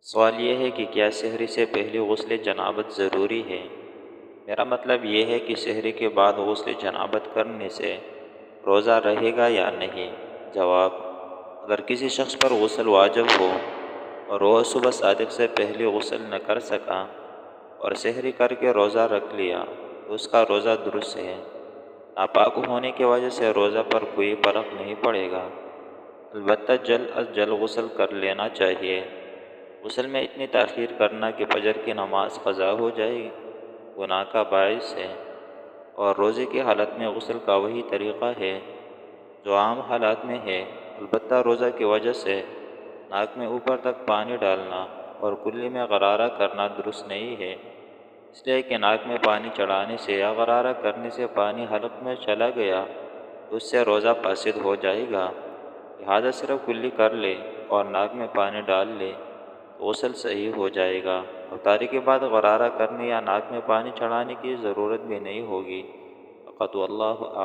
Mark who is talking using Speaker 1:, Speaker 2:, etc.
Speaker 1: سوال یہ ہے کہ کیا سحری سے پہلے غسل جنابت ضروری ہے؟ میرا مطلب یہ ہے کہ سحری کے بعد غسل جنابت کرنے سے روزہ رہے گا یا نہیں۔ جواب: اگر کسی شخص پر غسل واجب ہو اور وہ صبح صادق سے پہلے غسل نہ کر سکا اور سحری کر کے روزہ رکھ لیا تو اس کا روزہ درست ہے۔ ناپاک ہونے کی وجہ سے روزہ پر کوئی فرق نہیں پڑے گا، البتہ جلد از جلد غسل کر لینا چاہیے۔ غسل میں اتنی تاخیر کرنا کہ فجر کی نماز قضا ہو جائے گناہ کا باعث ہے، اور روزے کی حالت میں غسل کا وہی طریقہ ہے جو عام حالات میں ہے۔ البتہ روزہ کی وجہ سے ناک میں اوپر تک پانی ڈالنا اور کلی میں غرارہ کرنا درست نہیں ہے، اس لیے کہ ناک میں پانی چڑھانے سے یا غرارہ کرنے سے پانی حلق میں چلا گیا تو اس سے روزہ فاسد ہو جائے گا۔ لہذا صرف کلی کر لے اور ناک میں پانی ڈال لے تو غسل صحیح ہو جائے گا، افطاری کے بعد غرارہ کرنے یا ناک میں پانی چڑھانے کی ضرورت بھی نہیں ہوگی۔ فقط واللہ اعلم۔